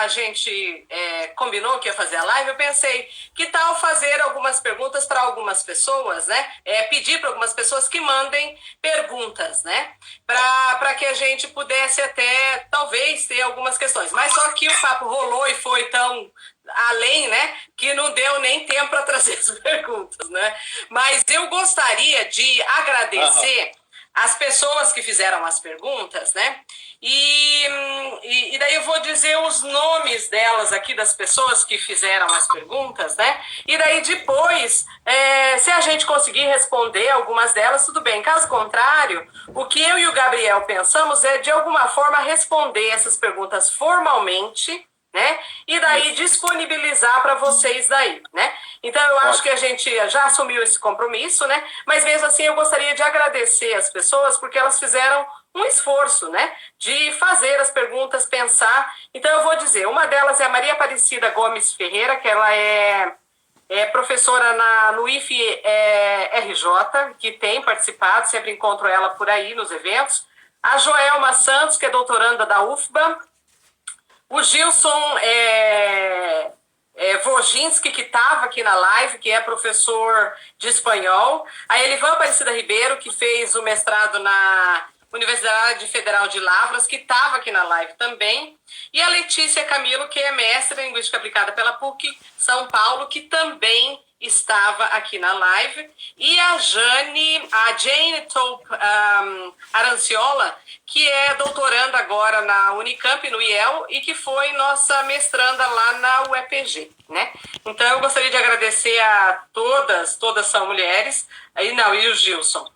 a gente combinou que ia fazer a live, eu pensei, que tal fazer algumas perguntas para algumas pessoas, né? Pedir para algumas pessoas que mandem perguntas, né? Para que a gente pudesse até, talvez, ter algumas questões. Mas só que o papo rolou e foi tão além, né, que não deu nem tempo para trazer as perguntas, né? Mas eu gostaria de agradecer as pessoas que fizeram as perguntas, né? E daí eu vou dizer os nomes delas aqui, das pessoas que fizeram as perguntas, né? E daí depois, se a gente conseguir responder algumas delas, tudo bem. Caso contrário, o que eu e o Gabriel pensamos é, de alguma forma, responder essas perguntas formalmente, né? E daí disponibilizar para vocês daí, né? Então eu acho que a gente já assumiu esse compromisso, né? Mas mesmo assim eu gostaria de agradecer as pessoas porque elas fizeram um esforço, né? De fazer as perguntas, pensar. Então eu vou dizer, uma delas é a Maria Aparecida Gomes Ferreira, que ela é professora no IFRJ, que tem participado, sempre encontro ela por aí nos eventos. A Joelma Santos, que é doutoranda da UFBA. O Gilson Voginski, que estava aqui na live, que é professor de espanhol. A Elivan Aparecida Ribeiro, que fez o mestrado na Universidade Federal de Lavras, que estava aqui na live também. E a Letícia Camilo, que é mestre em Linguística Aplicada pela PUC São Paulo, que também estava aqui na live. E a Jane Taupe Aranciola, que é doutoranda agora na Unicamp, no IEL, e que foi nossa mestranda lá na UEPG, né? Então, eu gostaria de agradecer a todas são mulheres, e o Gilson,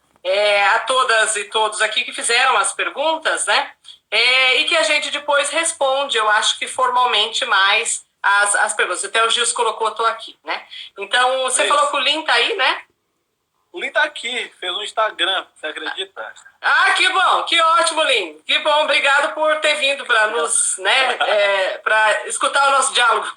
a todas e todos aqui que fizeram as perguntas, né? E que a gente depois responde, eu acho que formalmente mais as perguntas. Até o Gilson colocou, estou aqui, né? Então, você falou que o Lin tá aí, né? O Lin tá aqui, fez um Instagram, você acredita? Ah, que bom, que ótimo, Lin. Que bom, obrigado por ter vindo para nos, né, para escutar o nosso diálogo.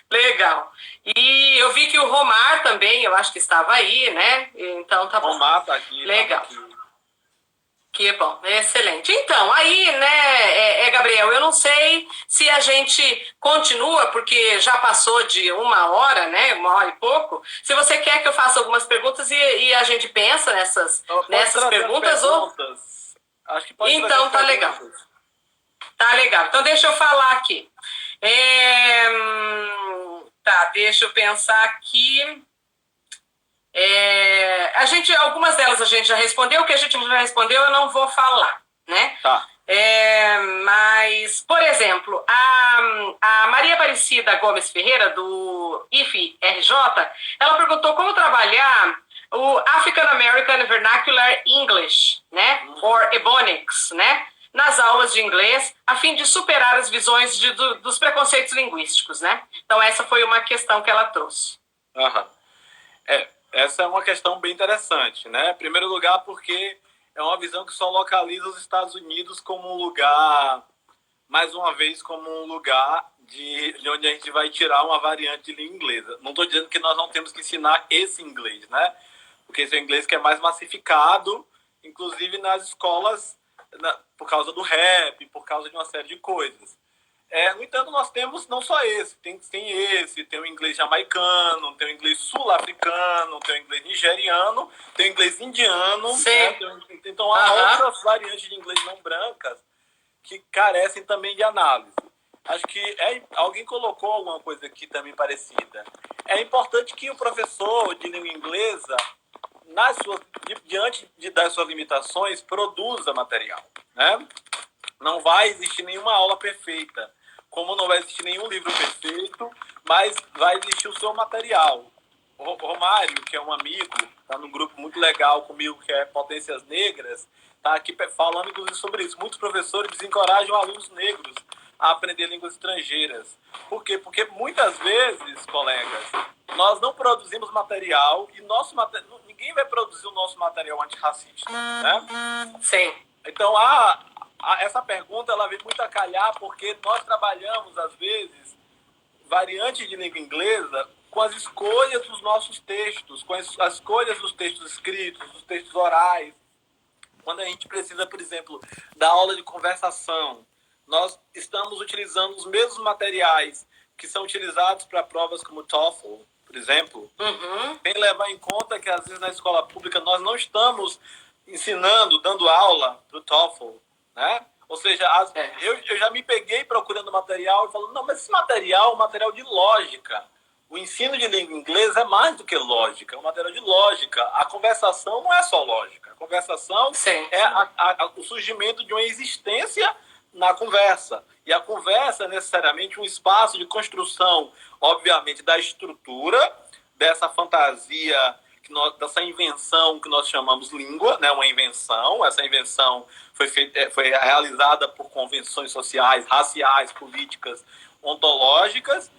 Legal. E eu vi que o Romar também, eu acho que estava aí, né? Então tá bom. Romar tá aqui. Legal. Tá aqui. Que bom, excelente. Então, aí, né, Gabriel, eu não sei se a gente continua, porque já passou de 1 hora, né, 1 hora e pouco. Se você quer que eu faça algumas perguntas e a gente pensa nessas perguntas ou... Acho que pode. Então, tá legal. Tá legal. Então, deixa eu falar aqui. Deixa eu pensar aqui. Algumas delas a gente já respondeu, o que a gente já respondeu eu não vou falar, né? Tá. Mas, por exemplo, a Maria Aparecida Gomes Ferreira, do IFRJ, ela perguntou como trabalhar o African American Vernacular English, né? Or Ebonics, né? Nas aulas de inglês, a fim de superar as visões dos preconceitos linguísticos, né? Então, essa foi uma questão que ela trouxe. Essa é uma questão bem interessante, né? Em primeiro lugar, porque é uma visão que só localiza os Estados Unidos como um lugar, mais uma vez, como um lugar de onde a gente vai tirar uma variante de língua inglesa. Não estou dizendo que nós não temos que ensinar esse inglês, né? Porque esse é o inglês que é mais massificado, inclusive nas escolas, por causa do rap, por causa de uma série de coisas. No entanto, nós temos não só esse, tem o inglês jamaicano, tem o inglês sul-africano, tem o inglês nigeriano, tem o inglês indiano. Né? Então, há outras variantes de inglês não brancas que carecem também de análise. Acho que alguém colocou alguma coisa aqui também parecida. É importante que o professor de língua inglesa, diante das suas limitações, produza material. Né? Não vai existir nenhuma aula perfeita, como não vai existir nenhum livro perfeito, mas vai existir o seu material. O Romário, que é um amigo, está num grupo muito legal comigo, que é Potências Negras, está aqui falando, inclusive, sobre isso. Muitos professores desencorajam alunos negros a aprender línguas estrangeiras. Por quê? Porque muitas vezes, colegas, nós não produzimos material e ninguém vai produzir o nosso material antirracista. Né? Sim. Então, essa pergunta ela vem muito a calhar porque nós trabalhamos, às vezes, variantes de língua inglesa com as escolhas dos nossos textos, com as escolhas dos textos escritos, dos textos orais. Quando a gente precisa, por exemplo, da aula de conversação, nós estamos utilizando os mesmos materiais que são utilizados para provas como TOEFL, por exemplo. Tem que levar em conta que, às vezes, na escola pública, nós não estamos ensinando, dando aula para o TOEFL, né? Ou seja, eu já me peguei procurando material e falando, não, mas esse material é um material de lógica. O ensino de língua inglesa é mais do que lógica, é um material de lógica. A conversação não é só lógica. A conversação é o surgimento de uma existência na conversa. E a conversa é necessariamente um espaço de construção, obviamente, da estrutura, dessa fantasia, dessa invenção que nós chamamos língua, né? Uma invenção. Essa invenção foi realizada por convenções sociais, raciais, políticas, ontológicas.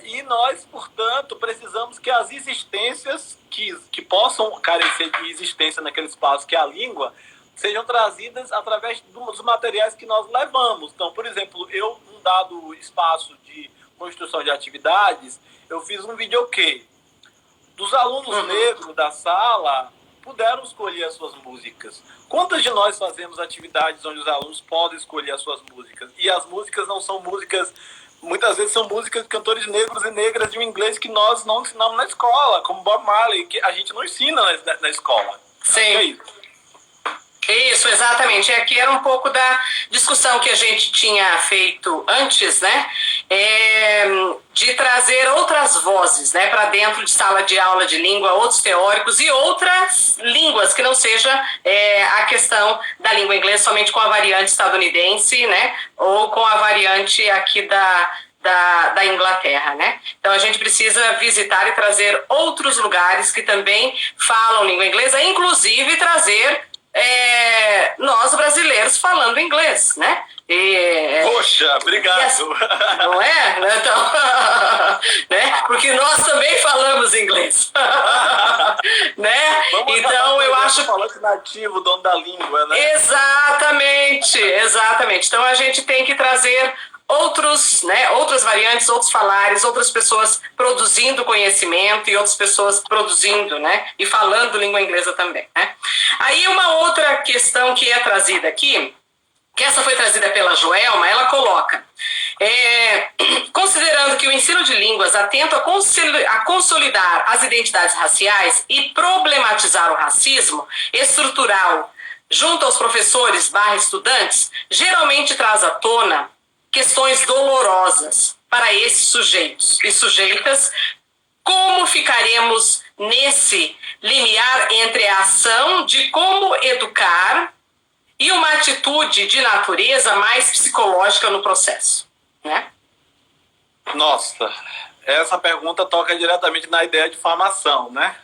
E nós, portanto, precisamos que as existências que possam carecer de existência naquele espaço que é a língua sejam trazidas através dos materiais que nós levamos. Então, por exemplo, num dado espaço de construção de atividades, eu fiz um videokê. Dos alunos negros da sala puderam escolher as suas músicas. Quantas de nós fazemos atividades onde os alunos podem escolher as suas músicas? E as músicas não são músicas... Muitas vezes são músicas de cantores negros e negras de um inglês que nós não ensinamos na escola, como Bob Marley, que a gente não ensina na escola. Sim. É isso, exatamente. Aqui era um pouco da discussão que a gente tinha feito antes, né? De trazer outras vozes, né, para dentro de sala de aula de língua, outros teóricos e outras línguas, que não seja a questão da língua inglesa somente com a variante estadunidense, né, ou com a variante aqui da Inglaterra, né? Então a gente precisa visitar e trazer outros lugares que também falam língua inglesa, inclusive trazer nós brasileiros falando inglês, né? Poxa, obrigado. Não é? Então, né? Porque nós também falamos inglês. Né? Então eu acho falante nativo, dono da língua, né? Exatamente. Então a gente tem que trazer outras variantes, outros falares, outras pessoas produzindo conhecimento e outras pessoas produzindo, né, e falando língua inglesa também, né. Aí uma outra questão que é trazida aqui, que essa foi trazida pela Joelma, ela coloca, considerando que o ensino de línguas atenta a consolidar as identidades raciais e problematizar o racismo estrutural junto aos professores/estudantes, geralmente traz à tona questões dolorosas para esses sujeitos e sujeitas. Como ficaremos nesse limiar entre a ação de como educar e uma atitude de natureza mais psicológica no processo, né? Nossa, essa pergunta toca diretamente na ideia de formação, né?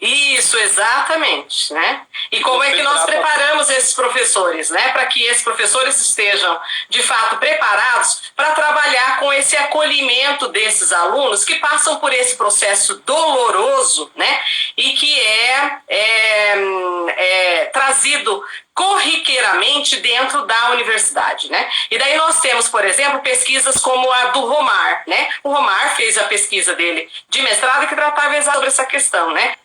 Isso, exatamente, né? E como é que nós preparamos esses professores, né? Para que esses professores estejam, de fato, preparados para trabalhar com esse acolhimento desses alunos que passam por esse processo doloroso, né? E que é trazido corriqueiramente dentro da universidade, né? E daí nós temos, por exemplo, pesquisas como a do Romar, né? O Romar fez a pesquisa dele de mestrado que tratava exatamente sobre essa questão, né?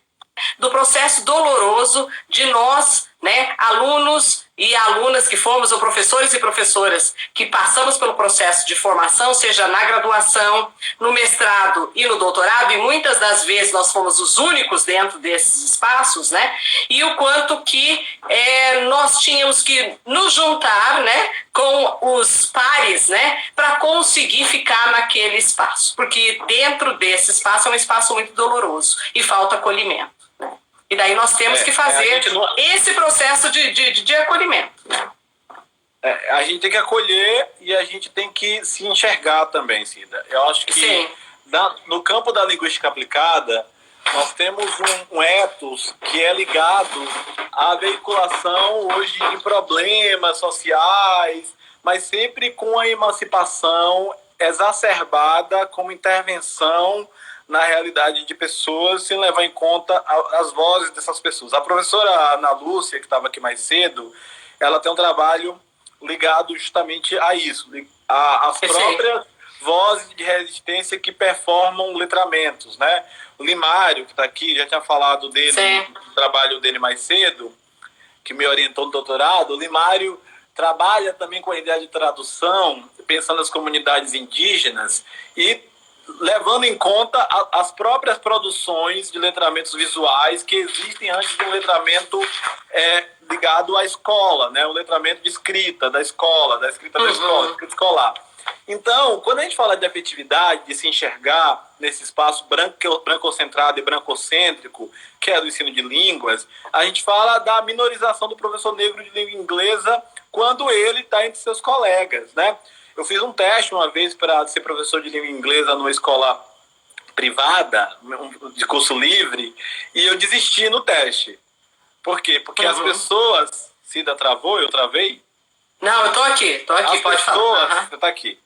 Do processo doloroso de nós, né, alunos e alunas que fomos, ou professores e professoras que passamos pelo processo de formação, seja na graduação, no mestrado e no doutorado, e muitas das vezes nós fomos os únicos dentro desses espaços, né, e o quanto que nós tínhamos que nos juntar, né, com os pares, né, para conseguir ficar naquele espaço, porque dentro desse espaço é um espaço muito doloroso e falta acolhimento. E daí nós temos que fazer esse processo de acolhimento. A gente tem que acolher e a gente tem que se enxergar também, Cida. Eu acho que no campo da linguística aplicada, nós temos um ethos que é ligado à veiculação hoje de problemas sociais, mas sempre com a emancipação exacerbada como intervenção na realidade de pessoas, sem levar em conta as vozes dessas pessoas. A professora Ana Lúcia, que estava aqui mais cedo, ela tem um trabalho ligado justamente a isso, às próprias vozes de resistência que performam letramentos, né? O Limário, que está aqui, já tinha falado dele, do trabalho dele mais cedo, que me orientou no doutorado. O Limário trabalha também com a ideia de tradução, pensando nas comunidades indígenas e levando em conta as próprias produções de letramentos visuais que existem antes de um letramento ligado à escola, né? O letramento de escrita da escola, da escrita escrita escolar. Então, quando a gente fala de afetividade, de se enxergar nesse espaço brancocentrado e brancocêntrico, que é do ensino de línguas, a gente fala da minorização do professor negro de língua inglesa quando ele está entre seus colegas, né? Eu fiz um teste uma vez para ser professor de língua inglesa numa escola privada, de curso livre, e eu desisti no teste. Por quê? Porque as pessoas... Cida travou? Eu travei? Não, eu tô aqui, pode falar. Você tá aqui.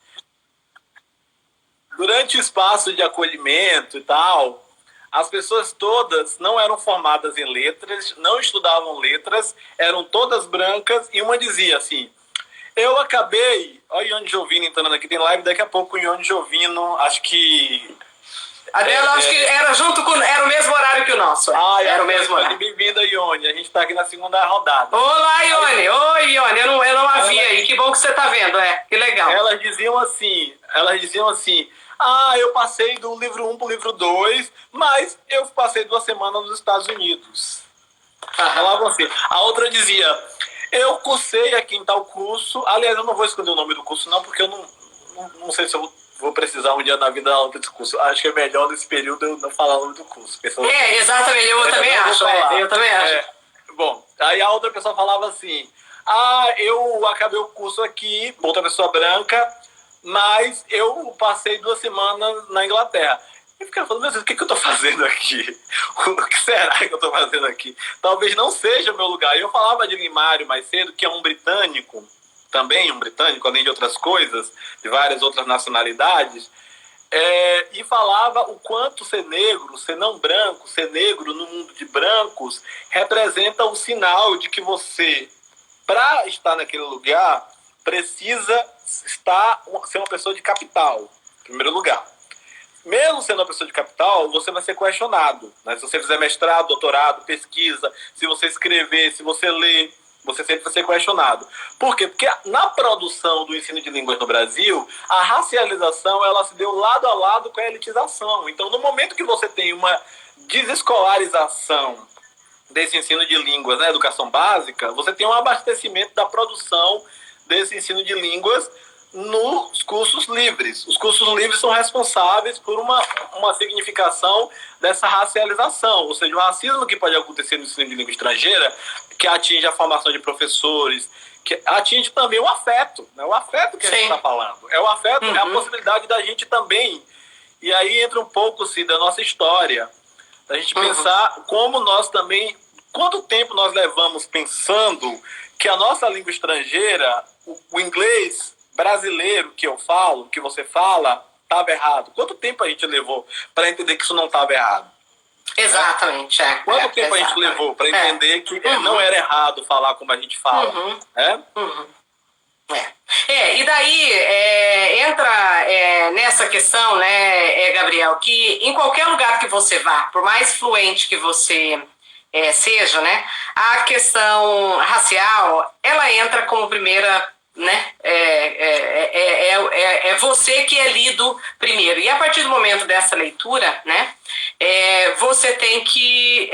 Durante o espaço de acolhimento e tal, as pessoas todas não eram formadas em letras, não estudavam letras, eram todas brancas, e uma dizia assim: eu acabei... Olha o Ione Giovino entrando aqui, tem live daqui a pouco com o Ione Giovino, acho que... A dela, acho que era junto com... Era o mesmo horário que o nosso. Era o mesmo horário. Bem-vinda, Ione. A gente está aqui na segunda rodada. Olá, Ione. Oi, Ione. Eu não a vi aí. Que bom que você está vendo. Que legal. Elas diziam assim... eu passei do livro 1 para o livro 2, mas eu passei 2 semanas nos Estados Unidos. Falavam assim. A outra dizia... Eu cursei aqui em tal curso. Aliás, eu não vou esconder o nome do curso, não, porque eu não sei se eu vou precisar um dia na vida dar outro curso. Acho que é melhor nesse período eu não falar o nome do curso. Exatamente, eu também acho. Eu também acho. Bom, aí a outra pessoa falava assim: eu acabei o curso aqui, outra pessoa branca, mas eu passei 2 semanas na Inglaterra. Eu ficava falando, meu Deus, o que eu estou fazendo aqui? O que será que eu estou fazendo aqui? Talvez não seja o meu lugar. Eu falava de Limário mais cedo, que é um britânico, também um britânico, além de outras coisas, de várias outras nacionalidades, e falava o quanto ser negro, ser não branco, ser negro no mundo de brancos, representa o sinal de que você, para estar naquele lugar, precisa ser uma pessoa de capital, em primeiro lugar. Mesmo sendo uma pessoa de capital, você vai ser questionado, né? Se você fizer mestrado, doutorado, pesquisa, se você escrever, se você ler, você sempre vai ser questionado. Por quê? Porque na produção do ensino de línguas no Brasil, a racialização ela se deu lado a lado com a elitização. Então, no momento que você tem uma desescolarização desse ensino de línguas na educação básica, você tem um abastecimento da produção desse ensino de línguas nos cursos livres. Os cursos livres são responsáveis por uma significação dessa racialização, ou seja, o racismo que pode acontecer no ensino de língua estrangeira, que atinge a formação de professores, que atinge também o afeto, né? O afeto que a gente está falando. É o afeto, é a possibilidade da gente também, e aí entra um pouco da nossa história, da gente pensar como nós também, quanto tempo nós levamos pensando que a nossa língua estrangeira, o inglês brasileiro que eu falo, que você fala, estava errado. Quanto tempo a gente levou para entender que isso não estava errado? Exatamente. Quanto tempo a gente levou para entender que não era errado falar como a gente fala? E daí entra nessa questão, né, Gabriel, que em qualquer lugar que você vá, por mais fluente que você seja, né, a questão racial, ela entra como primeira, né, é você que é lido primeiro. E a partir do momento dessa leitura, né, você tem que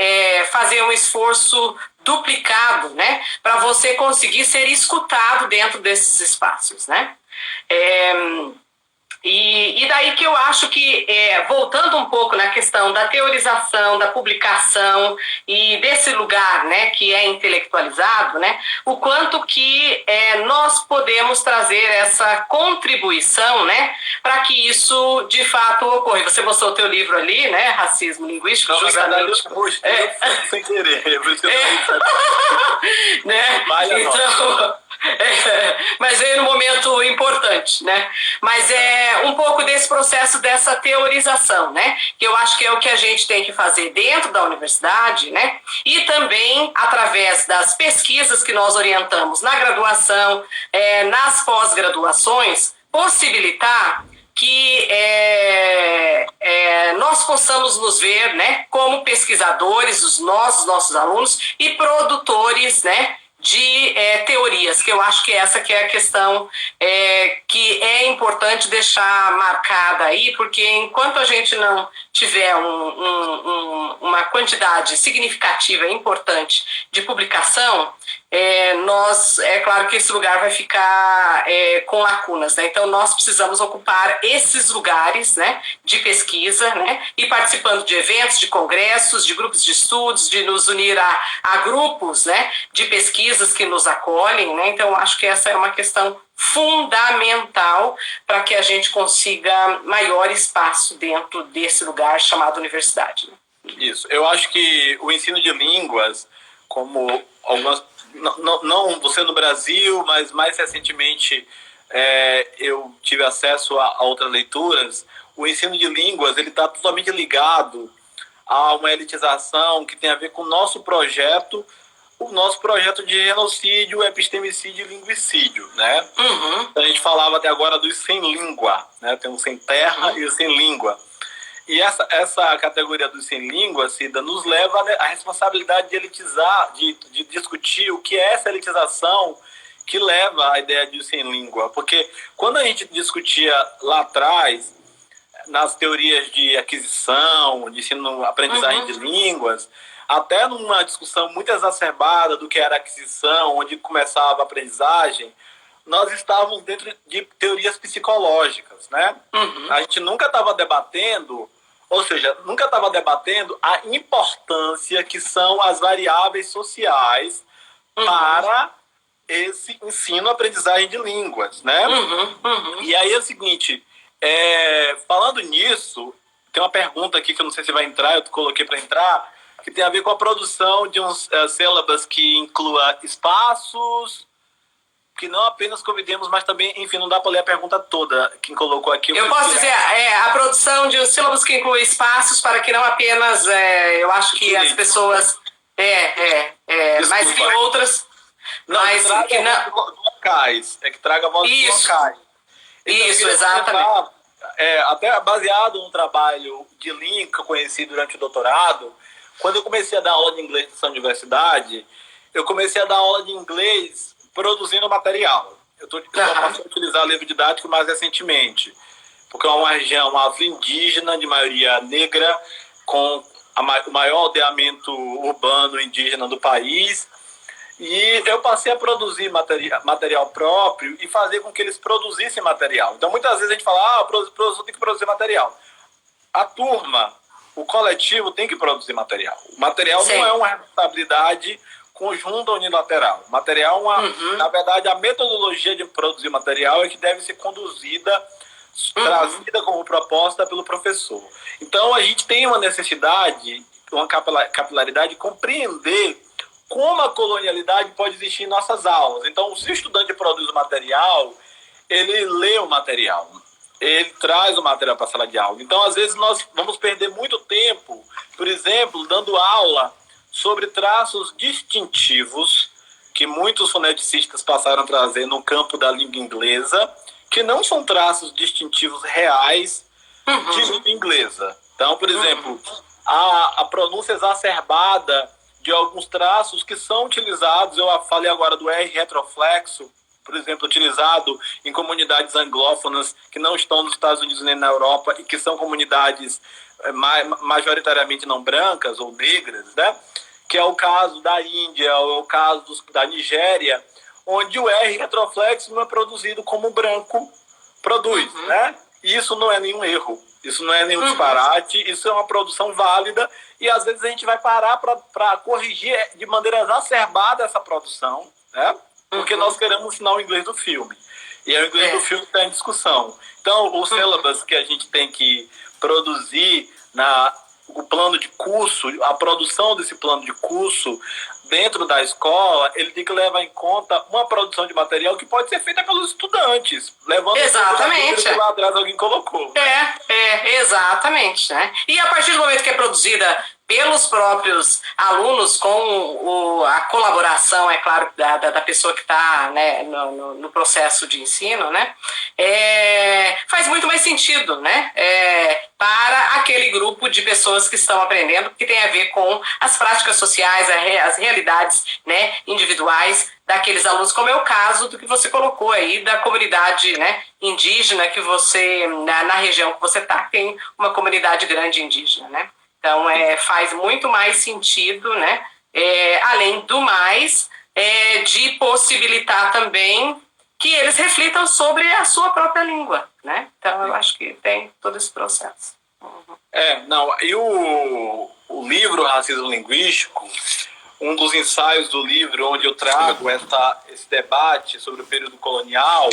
fazer um esforço duplicado, né, para você conseguir ser escutado dentro desses espaços, né. E daí que eu acho que, voltando um pouco na questão da teorização, da publicação e desse lugar, né, que é intelectualizado, né, o quanto que nós podemos trazer essa contribuição, né, para que isso de fato ocorra. Você mostrou o teu livro ali, né, Racismo Linguístico, não, justamente. Eu mostrei sem querer. Né? Então... mas veio num momento importante, né? Mas é um pouco desse processo, dessa teorização, né? Que eu acho que é o que a gente tem que fazer dentro da universidade, né? E também através das pesquisas que nós orientamos na graduação, nas pós-graduações, possibilitar que nós possamos nos ver, né, como pesquisadores, os nossos alunos e produtores, né, de teorias, que eu acho que essa que é a questão que é importante deixar marcada aí, porque enquanto a gente não tiver uma quantidade significativa, importante de publicação, é claro que esse lugar vai ficar com lacunas, né? Então nós precisamos ocupar esses lugares, né, de pesquisa, né, e participando de eventos, de congressos, de grupos de estudos, de nos unir a grupos, né, de pesquisas que nos acolhem, né? Então acho que essa é uma questão fundamental para que a gente consiga maior espaço dentro desse lugar chamado universidade. Isso. Eu acho que o ensino de línguas, como algumas, não você no Brasil, mas mais recentemente eu tive acesso a outras leituras, o ensino de línguas ele está totalmente ligado a uma elitização que tem a ver com o nosso projeto de genocídio, epistemicídio e linguicídio, né? Uhum. A gente falava até agora dos sem língua, né? Tem o sem terra e o sem língua. E essa categoria dos sem língua, Cida, nos leva à responsabilidade de elitizar, de discutir o que é essa elitização que leva à ideia de sem língua. Porque quando a gente discutia lá atrás, nas teorias de aquisição, de ensino, aprendizagem de línguas, até numa discussão muito exacerbada do que era aquisição, onde começava a aprendizagem, nós estávamos dentro de teorias psicológicas, né? A gente nunca estava debatendo, ou seja, nunca estava debatendo a importância que são as variáveis sociais para esse ensino-aprendizagem de línguas, né? E aí é o seguinte, falando nisso, tem uma pergunta aqui que eu não sei se vai entrar, eu coloquei para entrar, que tem a ver com a produção de uns sílabas que inclua espaços, que não apenas convidemos, mas também, enfim, não dá para ler a pergunta toda. Quem colocou aqui... Eu posso dizer, a produção de sílabos que inclui espaços para que não apenas, eu acho que as pessoas... mas que outras... Não, mas que não... locais. Que traga votos locais. Então, isso, exatamente. Até baseado num trabalho de link que eu conheci durante o doutorado, quando eu comecei a dar aula de inglês nessa universidade, eu comecei a dar aula de inglês produzindo material. Eu passei a utilizar livro didático mais recentemente, porque é uma região afro-indígena, de maioria negra, com o maior aldeamento urbano indígena do país, e eu passei a produzir material próprio e fazer com que eles produzissem material. Então, muitas vezes a gente fala, o professor tem que produzir material. A turma, o coletivo tem que produzir material. O material não é uma responsabilidade conjunta unilateral. O material, na verdade, a metodologia de produzir material é que deve ser conduzida, trazida como proposta pelo professor. Então, a gente tem uma necessidade, uma capilaridade de compreender como a colonialidade pode existir em nossas aulas. Então, se o estudante produz o material, ele lê o material, ele traz o material para a sala de aula. Então, às vezes, nós vamos perder muito tempo, por exemplo, dando aula sobre traços distintivos que muitos foneticistas passaram a trazer no campo da língua inglesa, que não são traços distintivos reais de língua inglesa. Então, por exemplo, a pronúncia exacerbada de alguns traços que são utilizados, eu falei agora do R retroflexo, por exemplo, utilizado em comunidades anglófonas que não estão nos Estados Unidos nem na Europa e que são comunidades majoritariamente não brancas ou negras, né? Que é o caso da Índia, ou é o caso da Nigéria, onde o R retroflexo não é produzido como o branco produz, né? E isso não é nenhum erro, isso não é nenhum disparate, isso é uma produção válida e às vezes a gente vai parar para corrigir de maneira exacerbada essa produção, né? Porque nós queremos ensinar o inglês do filme. E é o inglês do filme que está em discussão. Então, os sílabas que a gente tem que produzir o plano de curso, a produção desse plano de curso dentro da escola, ele tem que levar em conta uma produção de material que pode ser feita pelos estudantes, levando exatamente que lá atrás alguém colocou. Exatamente, né? E a partir do momento que é produzida pelos próprios alunos, com a colaboração, é claro, da pessoa que está, né, no processo de ensino, né, faz muito mais sentido, né? para aquele grupo de pessoas que estão aprendendo, que tem a ver com as práticas sociais, as realidades, né, individuais daqueles alunos, como é o caso do que você colocou aí da comunidade, né, indígena que você, na região que você está, tem uma comunidade grande indígena, né? Então, faz muito mais sentido, né? Além do mais, de possibilitar também que eles reflitam sobre a sua própria língua, né? Então, eu acho que tem todo esse processo. Uhum. E o livro Racismo Linguístico, um dos ensaios do livro onde eu trago esse debate sobre o período colonial,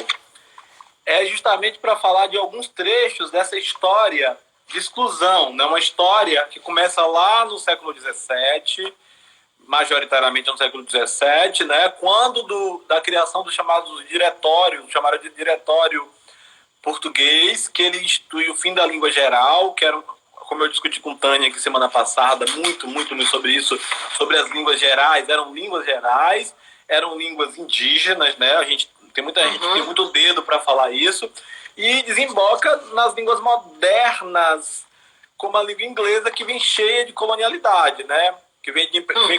é justamente para falar de alguns trechos dessa história de exclusão, né? Uma história que começa lá no século XVII, majoritariamente no século XVII, né? Quando da criação do chamado de diretório português, que ele institui o fim da língua geral, que era, como eu discuti com Tânia aqui semana passada, muito sobre isso, sobre as línguas gerais, eram línguas indígenas, né? A gente tem muita gente que tem muito dedo para falar isso, e desemboca nas línguas modernas, como a língua inglesa, que vem cheia de colonialidade, né? Que vem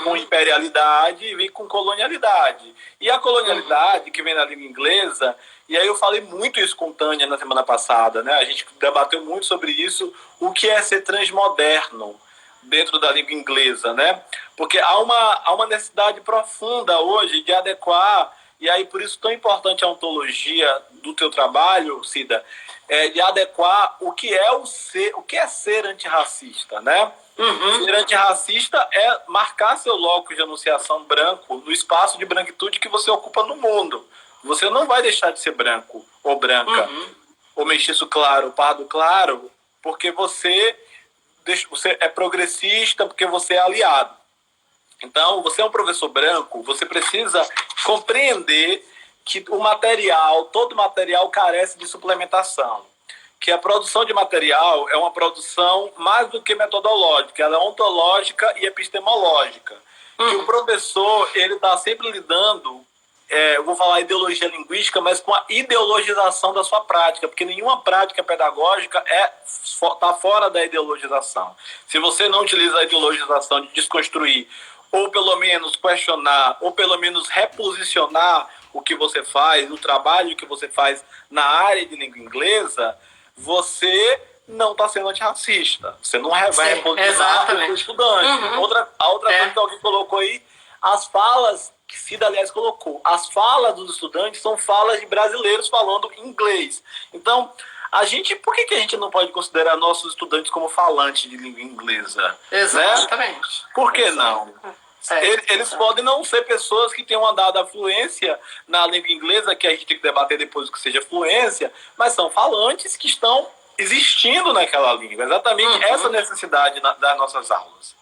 com imperialidade e vem com colonialidade. E a colonialidade que vem na língua inglesa, e aí eu falei muito isso com Tânia na semana passada, né? A gente debateu muito sobre isso, o que é ser transmoderno dentro da língua inglesa, né? Porque há uma necessidade profunda hoje de adequar, e aí por isso tão importante a ontologia do teu trabalho, Cida, de adequar o que é ser antirracista, né? Ser antirracista é marcar seu locus de enunciação branco no espaço de branquitude que você ocupa no mundo. Você não vai deixar de ser branco ou branca, ou mestiço claro, ou pardo claro, porque você é progressista, porque você é aliado. Então, você é um professor branco, você precisa compreender que todo material carece de suplementação. Que a produção de material é uma produção mais do que metodológica, ela é ontológica e epistemológica. Que o professor, ele está sempre lidando, eu vou falar ideologia linguística, mas com a ideologização da sua prática, porque nenhuma prática pedagógica está fora da ideologização. Se você não utiliza a ideologização de desconstruir, ou pelo menos questionar, ou pelo menos reposicionar o que você faz, o trabalho que você faz na área de língua inglesa, você não está sendo antirracista. Você não vai reposicionar o seu estudante. A outra coisa que alguém colocou aí, as falas, que Cida, aliás, colocou, as falas dos estudantes são falas de brasileiros falando inglês. Então, por que a gente não pode considerar nossos estudantes como falantes de língua inglesa? Exatamente. Né? Por que não? Eles podem não ser pessoas que tenham uma dada fluência na língua inglesa, que a gente tem que debater depois o que seja fluência, mas são falantes que estão existindo naquela língua. Exatamente essa necessidade das nossas aulas.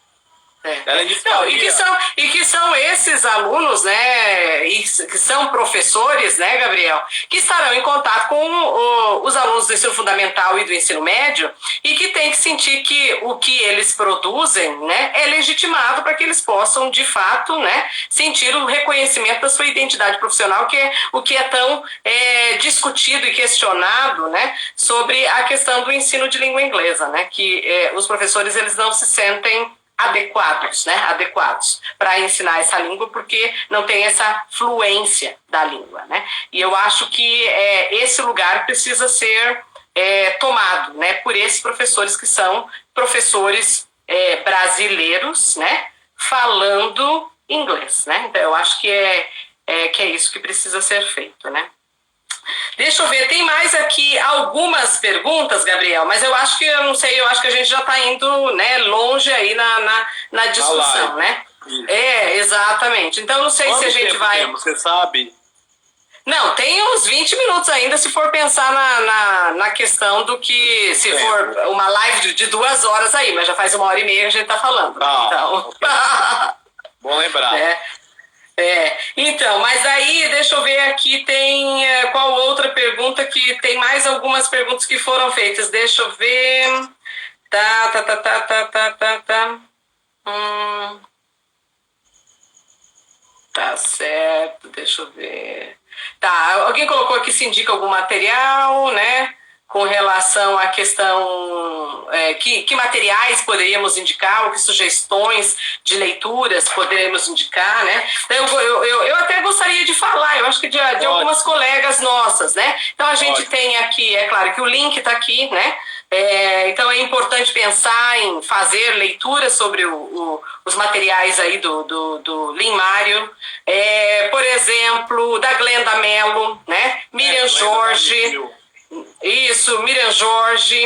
E que são esses alunos, né, e que são professores, né, Gabriel, que estarão em contato com os alunos do ensino fundamental e do ensino médio e que tem que sentir que o que eles produzem, né, é legitimado para que eles possam, de fato, né, sentir o reconhecimento da sua identidade profissional, que é o que é tão discutido e questionado, né, sobre a questão do ensino de língua inglesa, né, que os professores eles não se sentem adequados para ensinar essa língua, porque não tem essa fluência da língua, né? E eu acho que esse lugar precisa ser tomado, né, por esses professores que são professores brasileiros, né, falando inglês, né? Então eu acho que é isso que precisa ser feito, né? Deixa eu ver, tem mais aqui algumas perguntas, Gabriel, mas eu acho que eu acho que a gente já está indo, né, longe aí na discussão, né? Isso. Exatamente. Então, não sei Quanto se a gente vai... Tempo, você sabe? Não, tem uns 20 minutos ainda se for pensar na questão do que, se for uma live de 2 horas aí, mas já faz 1h30 que a gente está falando. Então... Okay. Bom lembrar. Então, mas aí, deixa eu ver aqui, tem qual outra pergunta que tem mais algumas perguntas que foram feitas, deixa eu ver, tá certo, deixa eu ver, alguém colocou aqui se indica algum material, né, com relação à questão que materiais poderíamos indicar, ou que sugestões de leituras poderíamos indicar, né? Então, eu até gostaria de falar, eu acho que de algumas colegas nossas, né? Então, a gente tem aqui, é claro que o link está aqui, né? Então, é importante pensar em fazer leituras sobre os materiais aí do Lin Mário, por exemplo, da Glenda Mello, né? Miriam Jorge... Isso, Miriam Jorge,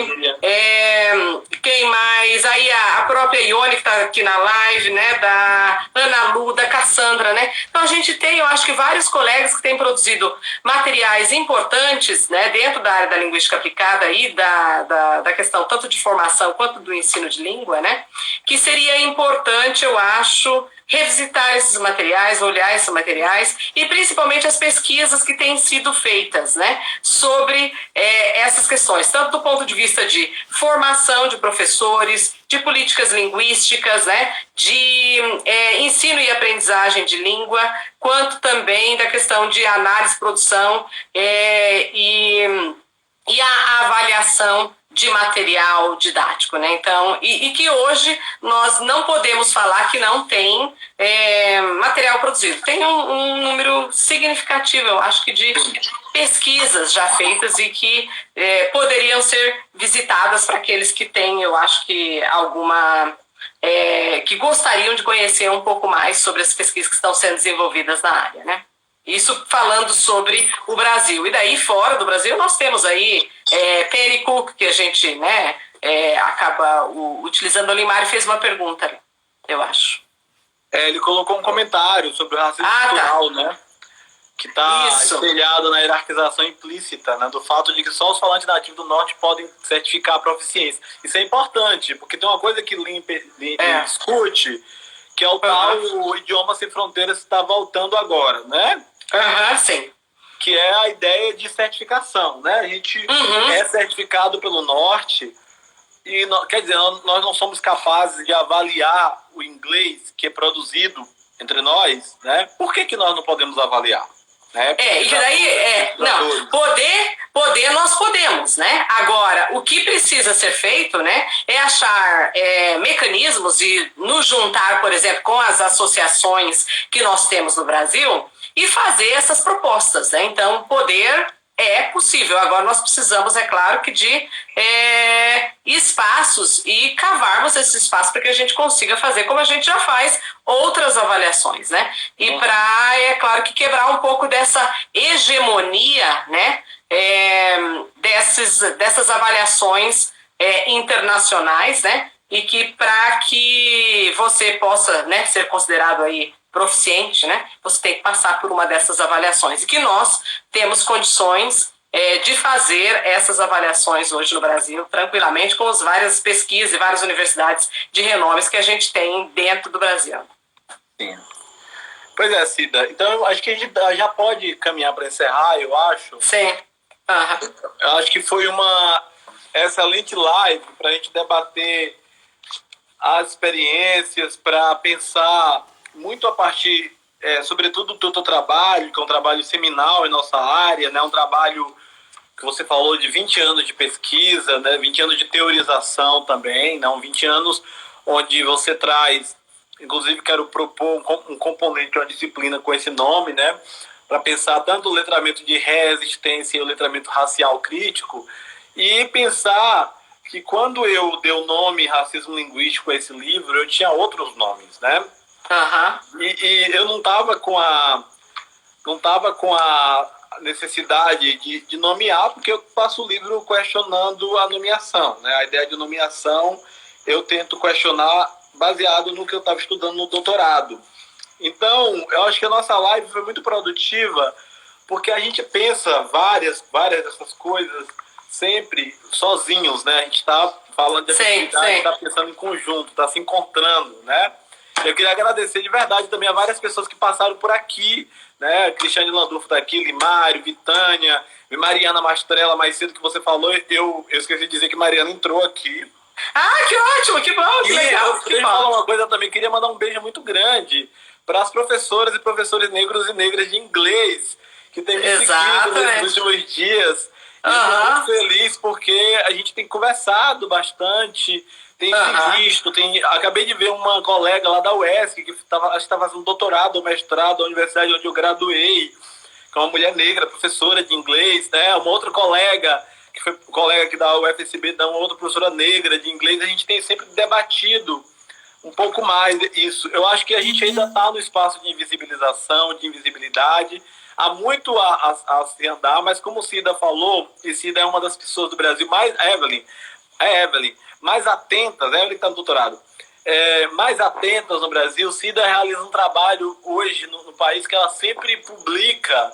quem mais? Aí a própria Ione, que está aqui na live, né? Da Ana Lu, da Cassandra, né? Então a gente tem, eu acho que vários colegas que têm produzido materiais importantes, né? Dentro da área da linguística aplicada e da questão tanto de formação quanto do ensino de língua, né? Que seria importante, eu acho, revisitar esses materiais, olhar esses materiais e principalmente as pesquisas que têm sido feitas, né, sobre essas questões, tanto do ponto de vista de formação de professores, de políticas linguísticas, né, de ensino e aprendizagem de língua, quanto também da questão de análise, produção e a avaliação de material didático, né? Então, e que hoje nós não podemos falar que não tem material produzido. Tem um número significativo, eu acho que de pesquisas já feitas e que poderiam ser visitadas para aqueles que têm, eu acho que alguma... que gostariam de conhecer um pouco mais sobre as pesquisas que estão sendo desenvolvidas na área, né? Isso falando sobre o Brasil. E daí, fora do Brasil, nós temos aí Penny Cook, que a gente, né, acaba utilizando. O Lin Mário fez uma pergunta, eu acho. Ele colocou um comentário sobre o racismo cultural, né? Que está espelhado na hierarquização implícita, né? Do fato de que só os falantes nativos do Norte podem certificar a proficiência. Isso é importante, porque tem uma coisa que Lin discute, que é o tal o idioma sem fronteiras que está voltando agora, né? Sim. Que é a ideia de certificação, né? A gente é certificado pelo Norte e, quer dizer, nós não somos capazes de avaliar o inglês que é produzido entre nós, né? Por que nós não podemos avaliar? E daí, poder nós podemos, né? Agora, o que precisa ser feito, né, é achar mecanismos e nos juntar, por exemplo, com as associações que nós temos no Brasil e fazer essas propostas, né? Então, poder é possível. Agora, nós precisamos, é claro, que de espaços e cavarmos esses espaços para que a gente consiga fazer, como a gente já faz, outras avaliações, né? E para, é claro, que quebrar um pouco dessa hegemonia, né? Dessas avaliações internacionais, né? E que para que você possa, né, ser considerado aí proficiente, né, você tem que passar por uma dessas avaliações. E que nós temos condições de fazer essas avaliações hoje no Brasil, tranquilamente, com as várias pesquisas e várias universidades de renomes que a gente tem dentro do Brasil. Sim. Pois é, Cida. Então, eu acho que a gente já pode caminhar para encerrar, eu acho. Sim. Eu acho que foi uma excelente live para a gente debater as experiências, para pensar muito a partir, sobretudo, do teu trabalho, que é um trabalho seminal em nossa área, né? Um trabalho que você falou de 20 anos de pesquisa, né? 20 anos de teorização também, não? 20 anos onde você traz, inclusive quero propor um componente, uma disciplina com esse nome, né? Para pensar tanto o letramento de resistência e o letramento racial crítico, e pensar que quando eu dei o nome Racismo Linguístico a esse livro, eu tinha outros nomes, né? E eu não estava com a necessidade de nomear, porque eu faço o livro questionando a nomeação, né? A ideia de nomeação eu tento questionar baseado no que eu estava estudando no doutorado. Então, eu acho que a nossa live foi muito produtiva, porque a gente pensa várias dessas coisas sempre sozinhos, né? A gente está falando de atividade, está pensando em conjunto, está se encontrando, né? Eu queria agradecer de verdade também a várias pessoas que passaram por aqui, né? Cristiane Landulfo está aqui, Lin Mário, Vitânia, Mariana Mastrella, mais cedo que você falou, eu esqueci de dizer que Mariana entrou aqui. Que ótimo, que bom, que legal. Eu queria falar uma coisa também, queria mandar um beijo muito grande para as professoras e professores negros e negras de inglês que têm me seguido nos últimos dias. E eu estou muito feliz porque a gente tem conversado bastante, tem se visto, acabei de ver uma colega lá da UESC que está fazendo doutorado ou mestrado na universidade onde eu graduei, que é uma mulher negra, professora de inglês, né? Uma outra colega, que foi colega aqui da UFSB, da uma outra professora negra de inglês. A gente tem sempre debatido um pouco mais isso. Eu acho que a gente ainda está no espaço de invisibilização, de invisibilidade. Há muito a se andar, mas como o Cida falou, e Cida é uma das pessoas do Brasil mais... Evelyn, mais atentas, Evelyn está no doutorado, mais atentas no Brasil. Cida realiza um trabalho hoje no país que ela sempre publica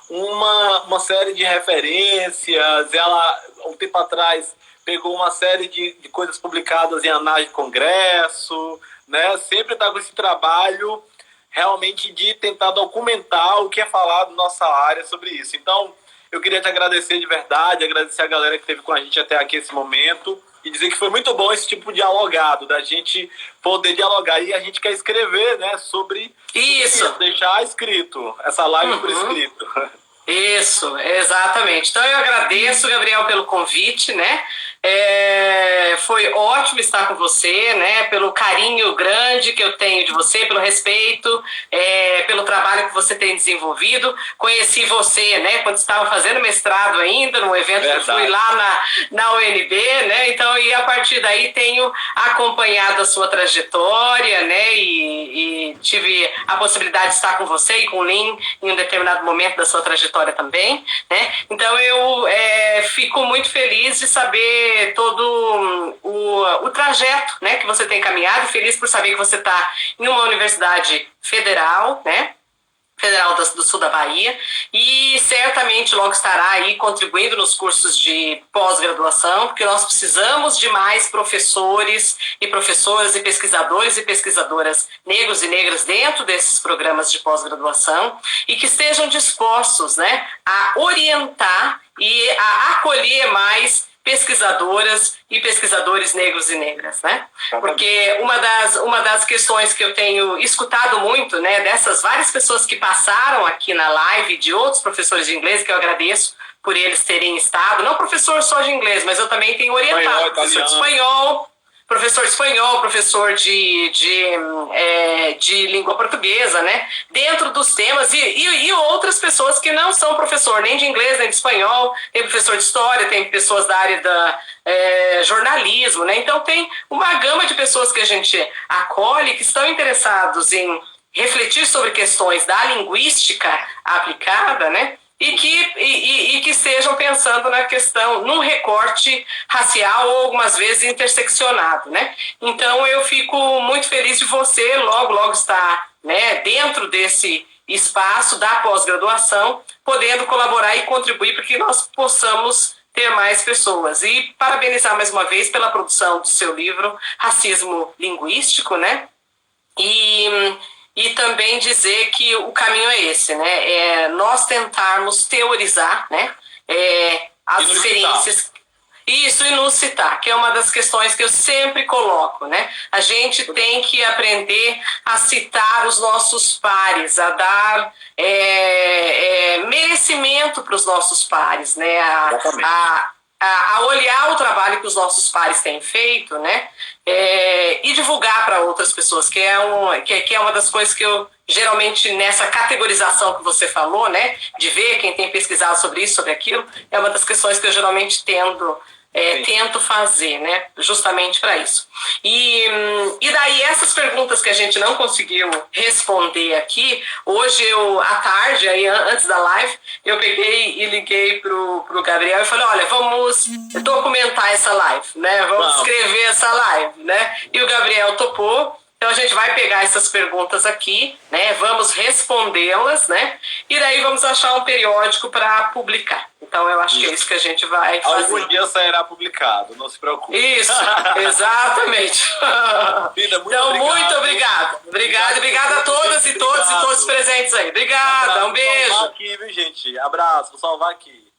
uma série de referências. Ela, um tempo atrás, pegou uma série de coisas publicadas em anais de congresso, né? Sempre está com esse trabalho realmente de tentar documentar o que é falado na nossa área sobre isso. Então, eu queria te agradecer de verdade, agradecer a galera que esteve com a gente até aqui esse momento e dizer que foi muito bom esse tipo de dialogado, da gente poder dialogar. E a gente quer escrever, né, sobre isso, deixar escrito, essa live por escrito. Isso, exatamente. Então eu agradeço, Gabriel, pelo convite, né? Foi ótimo estar com você, né? Pelo carinho grande que eu tenho de você, pelo respeito, pelo trabalho que você tem desenvolvido. Conheci você, né? Quando estava fazendo mestrado ainda, num evento que eu fui lá na UNB, né? Então, e a partir daí tenho acompanhado a sua trajetória, né? E tive a possibilidade de estar com você e com o Lin em um determinado momento da sua trajetória também, né? Então eu fico muito feliz de saber todo o trajeto, né, que você tem caminhado, feliz por saber que você está em uma universidade federal, né? Federal do Sul da Bahia, e certamente logo estará aí contribuindo nos cursos de pós-graduação, porque nós precisamos de mais professores e professoras e pesquisadoras negros e negras dentro desses programas de pós-graduação e que estejam dispostos, né, a orientar e a acolher mais pesquisadoras e pesquisadores negros e negras, né? Porque uma das questões que eu tenho escutado muito, né, dessas várias pessoas que passaram aqui na live, de outros professores de inglês, que eu agradeço por eles terem estado, não professor só de inglês, mas eu também tenho orientado professor de espanhol, professor de língua portuguesa, né? Dentro dos temas, e outras pessoas que não são professor nem de inglês, nem de espanhol, tem professor de história, tem pessoas da área da jornalismo, né? Então tem uma gama de pessoas que a gente acolhe que estão interessados em refletir sobre questões da linguística aplicada, né? E que estejam pensando na questão, num recorte racial ou algumas vezes interseccionado, né? Então eu fico muito feliz de você logo estar, né, dentro desse espaço da pós-graduação, podendo colaborar e contribuir para que nós possamos ter mais pessoas. E parabenizar mais uma vez pela produção do seu livro Racismo Linguístico, né? E também dizer que o caminho é esse, né? Nós tentarmos teorizar, né? As experiências. Isso, e nos citar, que é uma das questões que eu sempre coloco, né? A gente tem que aprender a citar os nossos pares, a dar merecimento para os nossos pares, né? A olhar o trabalho que os nossos pares têm feito, né? E divulgar para outras pessoas, que é uma das coisas que eu geralmente, nessa categorização que você falou, né, de ver quem tem pesquisado sobre isso, sobre aquilo, é uma das questões que eu geralmente tento fazer, né, justamente para isso. E daí essas perguntas que a gente não conseguiu responder aqui, hoje à tarde, aí, antes da live, eu peguei e liguei pro Gabriel e falei, olha, vamos documentar essa live, né, vamos escrever essa live, né, e o Gabriel topou. Então a gente vai pegar essas perguntas aqui, né? Vamos respondê-las, né? E daí vamos achar um periódico para publicar. Então eu acho que é isso que a gente vai fazer. Algum dia sairá publicado, não se preocupe. Isso, exatamente. Vida, muito obrigado. Obrigada a todas e todos presentes aí. Obrigada, um beijo. Vou salvar aqui, viu, gente? Abraço, vou salvar aqui.